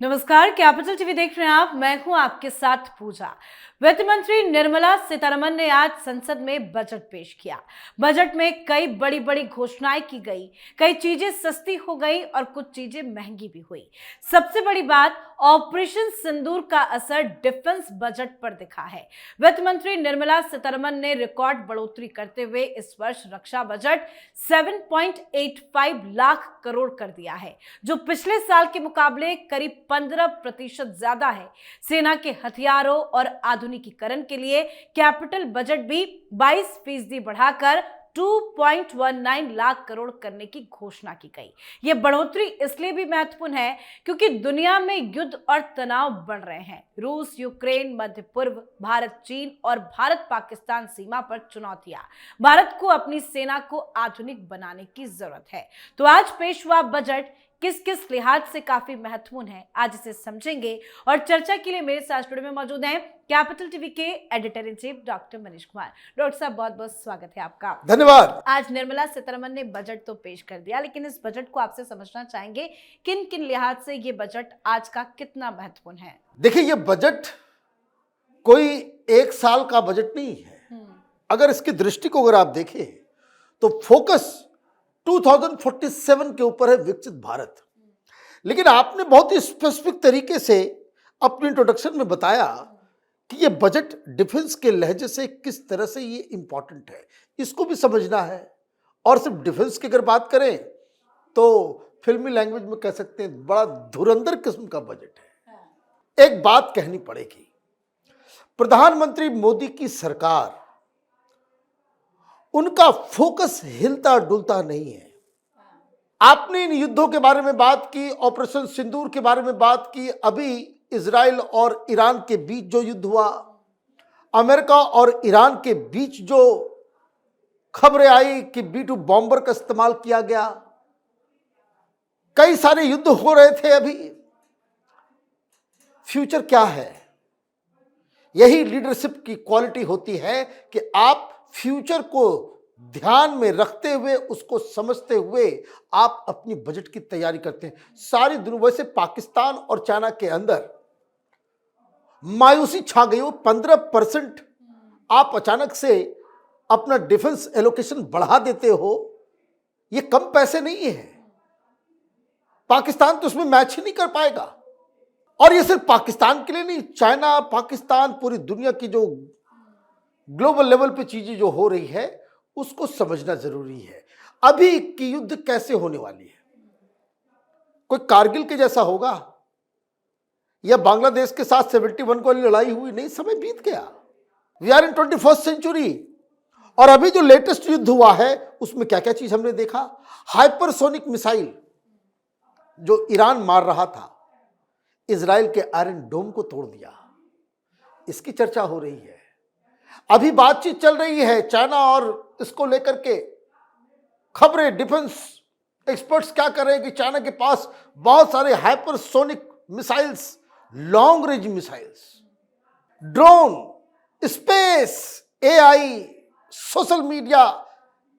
नमस्कार, capital TV देख रहे हैं आप। मैं हूं आपके साथ पूजा। वित्त मंत्री निर्मला सीतारमण ने आज संसद में बजट पेश किया। बजट में कई बड़ी बड़ी घोषणाएं की गई, कई चीजें सस्ती हो गई और कुछ चीजें महंगी भी हुई। सबसे बड़ी बात, ऑपरेशन सिंदूर का असर डिफेंस बजट पर दिखा है। वित्त मंत्री निर्मला सीतारमण ने रिकॉर्ड बढ़ोतरी करते हुए इस वर्ष रक्षा बजट 7.85 लाख करोड़ कर दिया है, जो पिछले साल के मुकाबले करीब 15% ज्यादा है। सेना के हथियारों और आधुनिकीकरण के लिए कैपिटल बजट भी 22% बढ़ाकर 2.19 लाख करोड़ करने की घोषणा की गई। यह बढ़ोतरी इसलिए भी महत्वपूर्ण है क्योंकि दुनिया में युद्ध और तनाव बढ़ रहे हैं। रूस, यूक्रेन, मध्य पूर्व, भारत चीन और भारत पाकिस्तान सीमा पर चुनौतियां। भारत को अपनी सेना को आधुनिक बनाने की जरूरत है। तो आज पेश हुआ बजट किस किस लिहाज से काफी महत्वपूर्ण है, आज इसे समझेंगे। और चर्चा के लिए मेरे साथ स्टूडियो में मौजूद हैं कैपिटल टीवी के editor in chief doctor Manish Kumar. Doctor साहब, बहुत बहुत स्वागत है आपका। धन्यवाद। आज निर्मला सीतारमण ने बजट तो पेश कर दिया, लेकिन इस बजट को आपसे समझना चाहेंगे किन किन लिहाज से ये बजट आज का कितना महत्वपूर्ण है। देखिए, ये बजट कोई एक साल का बजट नहीं है। अगर इसकी दृष्टि को अगर आप देखें तो फोकस 2047 के ऊपर है, विकसित भारत। लेकिन आपने बहुत ही स्पेसिफिक तरीके से अपने इंट्रोडक्शन में बताया कि ये बजट डिफेंस के लहजे से किस तरह से ये इंपॉर्टेंट है, इसको भी समझना है। और सिर्फ डिफेंस की अगर बात करें तो फिल्मी लैंग्वेज में कह सकते हैं बड़ा धुरंधर किस्म का बजट है। एक बात कहनी पड़ेगी, प्रधानमंत्री मोदी की सरकार, उनका फोकस हिलता डुलता नहीं है। आपने इन युद्धों के बारे में बात की, ऑपरेशन सिंदूर के बारे में बात की, अभी इजराइल और ईरान के बीच जो युद्ध हुआ, अमेरिका और ईरान के बीच जो खबरें आई कि B-2 बॉम्बर का इस्तेमाल किया गया, कई सारे युद्ध हो रहे थे। अभी फ्यूचर क्या है? यही लीडरशिप की क्वालिटी होती है कि आप फ्यूचर को ध्यान में रखते हुए, उसको समझते हुए आप अपनी बजट की तैयारी करते हैं। सारी दुनिया, वैसे पाकिस्तान और चाइना के अंदर मायूसी छा गई हो। 15% आप अचानक से अपना डिफेंस एलोकेशन बढ़ा देते हो, ये कम पैसे नहीं है। पाकिस्तान तो उसमें मैच ही नहीं कर पाएगा। और ये सिर्फ पाकिस्तान के लिए नहीं, चाइना, पाकिस्तान, पूरी दुनिया की जो ग्लोबल लेवल पे चीजें जो हो रही है उसको समझना जरूरी है। अभी की युद्ध कैसे होने वाली है? कोई कारगिल के जैसा होगा या बांग्लादेश के साथ 71 वाली लड़ाई हुई? नहीं, समय बीत गया। We are in 21st century. और अभी जो लेटेस्ट युद्ध हुआ है उसमें क्या क्या चीज हमने देखा। हाइपरसोनिक मिसाइल जो ईरान मार रहा था, इजराइल के आयरन डोम को तोड़ दिया, इसकी चर्चा हो रही है। अभी बातचीत चल रही है चाइना और इसको लेकर के खबरें, डिफेंस एक्सपर्ट्स क्या कर रहे हैं कि चाइना के पास बहुत सारे hypersonic missiles, long range missiles, drone, space, AI, social media,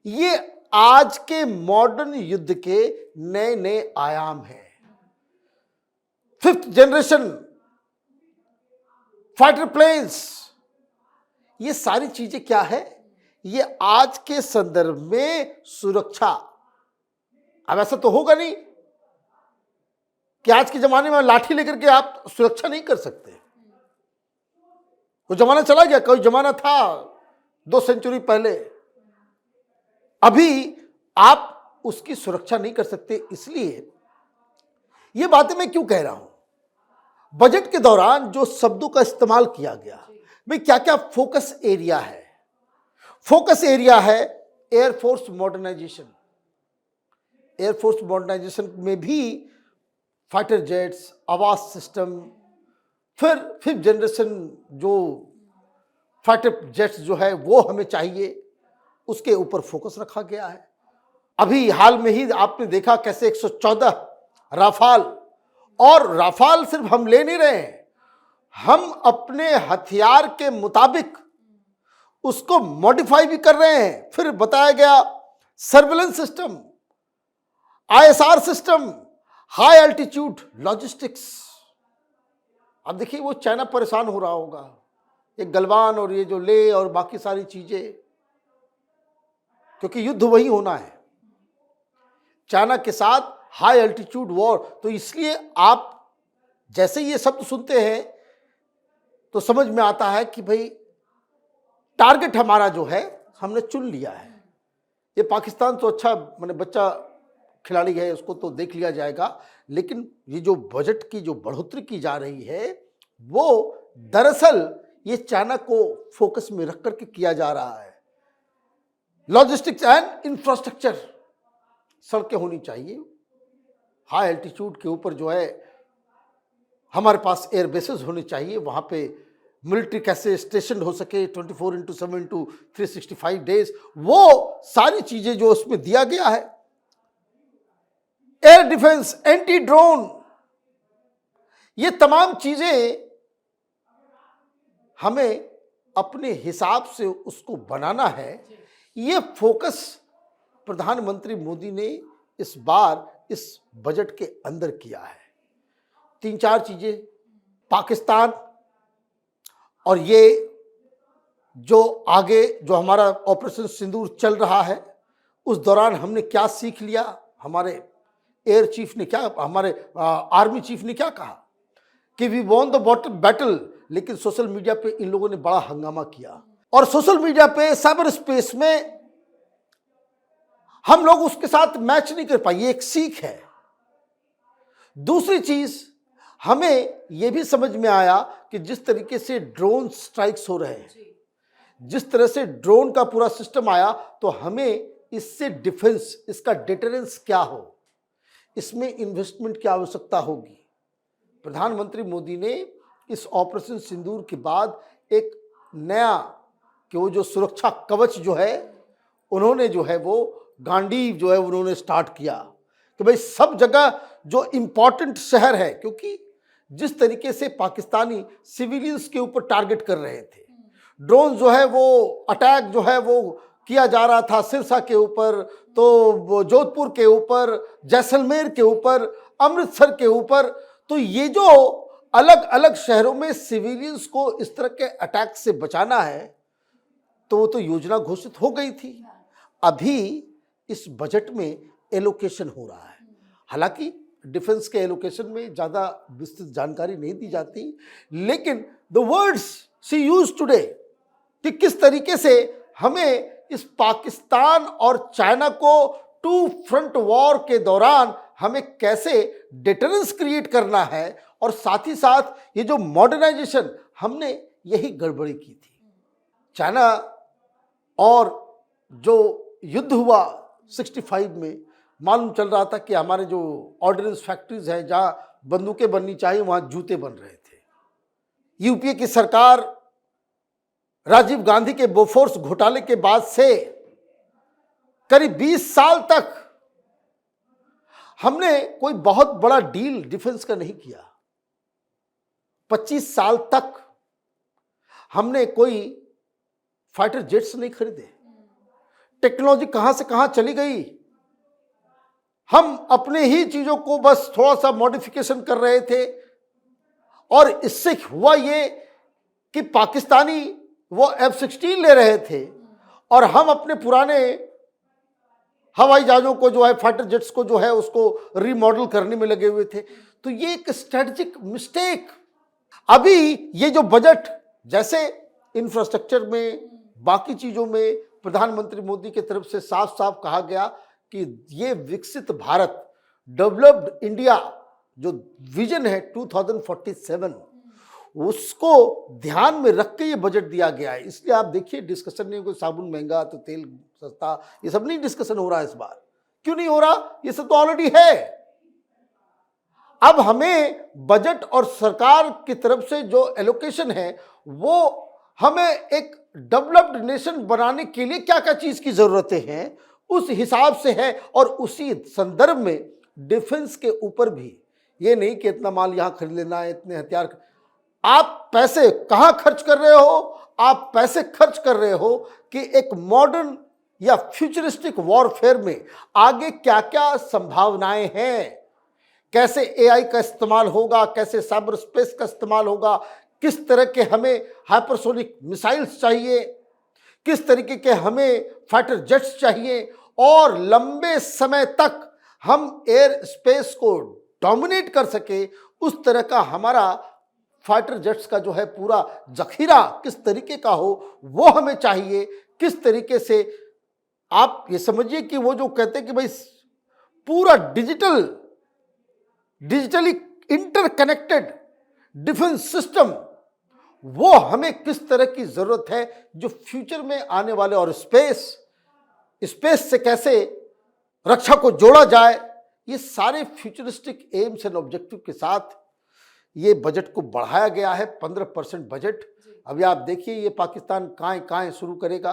ये आज के मॉडर्न युद्ध के नए नए आयाम हैं। 5th जनरेशन फाइटर प्लेन्स, ये सारी चीजें क्या है? ये आज के संदर्भ में सुरक्षा। अब ऐसा तो होगा नहीं कि आज के जमाने में लाठी लेकर के आप सुरक्षा नहीं कर सकते। वो जमाना चला गया, कोई जमाना था 2 सेंचुरी पहले। अभी आप उसकी सुरक्षा नहीं कर सकते। इसलिए ये बातें मैं क्यों कह रहा हूं? बजट के दौरान जो शब्दों का इस्तेमाल किया गया, भाई क्या क्या फोकस एरिया है? फोकस एरिया है एयरफोर्स मॉडर्नाइजेशन। एयरफोर्स मॉडर्नाइजेशन में भी फाइटर जेट्स, आवाज सिस्टम, फिर 5th जनरेशन जो फाइटर जेट्स जो है वो हमें चाहिए, उसके ऊपर फोकस रखा गया है। अभी हाल में ही आपने देखा कैसे 114 राफाल, और राफाल सिर्फ हम ले नहीं रहे हैं, हम अपने हथियार के मुताबिक उसको मॉडिफाई भी कर रहे हैं। फिर बताया गया surveillance system, ISR system, high altitude logistics, अब देखिए वो चाइना परेशान हो रहा होगा, ये गलवान और ये जो ले और बाकी सारी चीजें, क्योंकि युद्ध वही होना है चाइना के साथ, हाई अल्टीट्यूड वॉर। तो इसलिए आप जैसे ये शब्द सुनते हैं तो समझ में आता है कि भाई टारगेट हमारा जो है हमने चुन लिया है। ये पाकिस्तान तो अच्छा मैंने बच्चा खिलाड़ी है, उसको तो देख लिया जाएगा, लेकिन ये जो बजट की जो बढ़ोतरी की जा रही है वो दरअसल ये चाइना को फोकस में रख करके किया जा रहा है। लॉजिस्टिक्स एंड इंफ्रास्ट्रक्चर, सड़कें होनी चाहिए, हाई एल्टीट्यूड के ऊपर जो है हमारे पास एयर बेसेस होने चाहिए, वहां पे मिलिट्री कैसे स्टेशन हो सके 24/7 365 डेज, वो सारी चीजें जो उसमें दिया गया है। एयर डिफेंस, एंटी ड्रोन, ये तमाम चीजें हमें अपने हिसाब से उसको बनाना है। ये फोकस प्रधानमंत्री मोदी ने इस बार इस बजट के अंदर किया है। 3-4 चीजें, पाकिस्तान और ये जो आगे जो हमारा ऑपरेशन सिंदूर चल रहा है उस दौरान हमने क्या सीख लिया, हमारे एयर चीफ ने क्या, हमारे आर्मी चीफ ने क्या कहा कि वी वॉन द बैटल, लेकिन सोशल मीडिया पे इन लोगों ने बड़ा हंगामा किया और सोशल मीडिया पे साइबर स्पेस में हम लोग उसके साथ मैच नहीं कर पाए, ये एक सीख है। दूसरी चीज, हमें यह भी समझ में आया कि जिस तरीके से ड्रोन स्ट्राइक्स हो रहे हैं, जिस तरह से ड्रोन का पूरा सिस्टम आया, तो हमें इससे डिफेंस, इसका डिटरेंस क्या हो, इसमें इन्वेस्टमेंट की आवश्यकता होगी। प्रधानमंत्री मोदी ने इस ऑपरेशन सिंदूर के बाद एक नया कि वो जो सुरक्षा कवच जो है उन्होंने जो है वो गांडीव जो है उन्होंने स्टार्ट किया कि भाई सब जगह जो इंपॉर्टेंट शहर है, क्योंकि जिस तरीके से पाकिस्तानी सिविलियंस के ऊपर टारगेट कर रहे थे, ड्रोन जो है वो अटैक जो है वो किया जा रहा था सिरसा के ऊपर, तो जोधपुर के ऊपर, जैसलमेर के ऊपर, अमृतसर के ऊपर, तो ये जो अलग अलग शहरों में सिविलियंस को इस तरह के अटैक से बचाना है, तो वो तो योजना घोषित हो गई थी। अभी इस बजट में एलोकेशन हो रहा है, हालांकि डिफेंस के एलोकेशन में ज़्यादा विस्तृत जानकारी नहीं दी जाती, लेकिन the words she use today कि किस तरीके से हमें इस पाकिस्तान और चाइना को 2 फ्रंट वॉर के दौरान हमें कैसे डिटरेंस क्रिएट करना है, और साथ ही साथ ये जो मॉडर्नाइजेशन, हमने यही गड़बड़ी की थी। चाइना और जो युद्ध हुआ 65 में, मालूम चल रहा था कि हमारे जो ऑर्डिनेंस फैक्ट्रीज हैं जहां बंदूकें बननी चाहिए वहां जूते बन रहे थे। यूपीए की सरकार राजीव गांधी के बोफोर्स घोटाले के बाद से करीब 20 साल तक हमने कोई बहुत बड़ा डील डिफेंस का नहीं किया। 25 साल तक हमने कोई फाइटर जेट्स नहीं खरीदे। टेक्नोलॉजी कहां से कहां चली गई, हम अपने ही चीजों को बस थोड़ा सा मॉडिफिकेशन कर रहे थे, और इससे हुआ ये कि पाकिस्तानी वो F-16 ले रहे थे और हम अपने पुराने हवाई जहाजों को जो है, फाइटर जेट्स को जो है उसको रीमॉडल करने में लगे हुए थे। तो ये एक स्ट्रेटेजिक मिस्टेक। अभी ये जो बजट, जैसे इंफ्रास्ट्रक्चर में, बाकी चीजों में प्रधानमंत्री मोदी की तरफ से साफ साफ कहा गया कि ये विकसित भारत, डेवलप्ड इंडिया जो विजन है 2047, उसको ध्यान में रख के ये बजट दिया गया है। इसलिए आप देखिए डिस्कशन नहीं, कोई साबुन महंगा तो तेल सस्ता, ये सब नहीं डिस्कशन हो रहा है इस बार। क्यों नहीं हो रहा? ये सब तो ऑलरेडी है। अब हमें बजट और सरकार की तरफ से जो एलोकेशन है वो हमें एक डेवलप्ड नेशन बनाने के लिए क्या क्या चीज की जरूरतें हैं उस हिसाब से है, और उसी संदर्भ में डिफेंस के ऊपर भी, ये नहीं कि इतना माल यहां खरीद लेना है, इतने हथियार। आप पैसे कहां खर्च कर रहे हो? आप पैसे खर्च कर रहे हो कि एक मॉडर्न या फ्यूचरिस्टिक वॉरफेयर में आगे क्या क्या संभावनाएं हैं, कैसे एआई का इस्तेमाल होगा, कैसे साइबर स्पेस का इस्तेमाल होगा, किस तरह के हमें हाइपरसोनिक मिसाइल्स चाहिए, किस तरीके के हमें फाइटर जेट्स चाहिए, और लंबे समय तक हम एयर स्पेस को डोमिनेट कर सके, उस तरह का हमारा फाइटर जेट्स का जो है पूरा जखीरा किस तरीके का हो वो हमें चाहिए। किस तरीके से आप ये समझिए कि वो जो कहते हैं कि भाई पूरा डिजिटली इंटरकनेक्टेड डिफेंस सिस्टम, वो हमें किस तरह की जरूरत है जो फ्यूचर में आने वाले, और स्पेस से कैसे रक्षा को जोड़ा जाए, ये सारे फ्यूचरिस्टिक एम्स एंड ऑब्जेक्टिव के साथ ये बजट को बढ़ाया गया है। 15% बजट। अभी आप देखिए ये पाकिस्तान कहाँ शुरू करेगा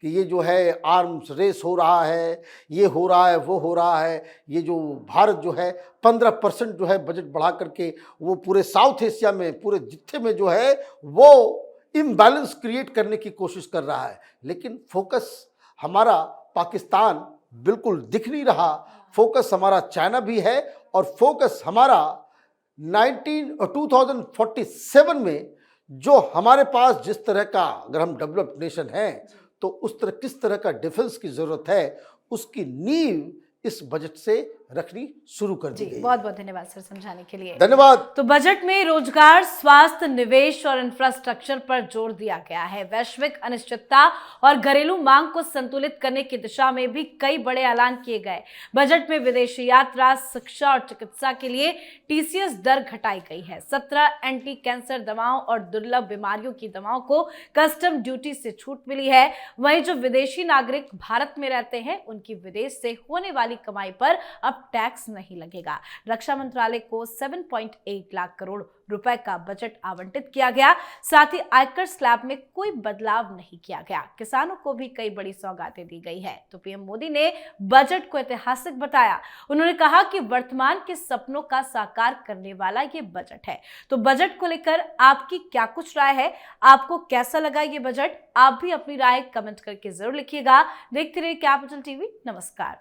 कि ये जो है आर्म्स रेस हो रहा है, ये हो रहा है, वो हो रहा है। ये जो भारत जो है 15% जो है बजट बढ़ा करके वो पूरे साउथ एशिया में, पूरे जितने में जो है वो इम्बैलेंस क्रिएट करने की कोशिश कर रहा है। लेकिन फोकस हमारा पाकिस्तान बिल्कुल दिख नहीं रहा। फोकस हमारा चाइना भी है, और फोकस हमारा 2047 में जो हमारे पास जिस तरह का, अगर हम डेवलप्ड नेशन हैं तो उस तरह किस तरह का डिफेंस की जरूरत है, उसकी नींव इस बजट से रखनी शुरू कर दी गई। बहुत बहुत धन्यवाद सर समझाने के लिए। धन्यवाद। तो बजट में रोजगार, स्वास्थ्य, निवेश और इंफ्रास्ट्रक्चर पर जोर दिया गया है। वैश्विक अनिश्चितता और घरेलू मांग को संतुलित करने की दिशा में भी कई बड़े ऐलान किए गए। बजट में विदेशी यात्रा, शिक्षा और चिकित्सा के लिए टीसीएस दर घटाई गई है। 17 एंटी कैंसर दवाओं और दुर्लभ बीमारियों की दवाओं को कस्टम ड्यूटी से छूट मिली है। वहीं जो विदेशी नागरिक भारत में रहते हैं उनकी विदेश से होने वाली कमाई पर अब टैक्स नहीं लगेगा। रक्षा मंत्रालय को 7.8 लाख करोड़ रुपए का बजट आवंटित किया गया। साथ ही आयकर स्लैब में कोई बदलाव नहीं किया गया। किसानों को भी कई बड़ी सौगातें दी गई है। तो पीएम मोदी ने बजट को ऐतिहासिक बताया। उन्होंने कहा कि वर्तमान के सपनों का साकार करने वाला ये बजट है। तो बजट को लेकर आपकी क्या कुछ राय है? आपको कैसा लगा ये बजट? आप भी अपनी राय कमेंट करके जरूर लिखिएगा। देखते रहिए कैपिटल टीवी। नमस्कार।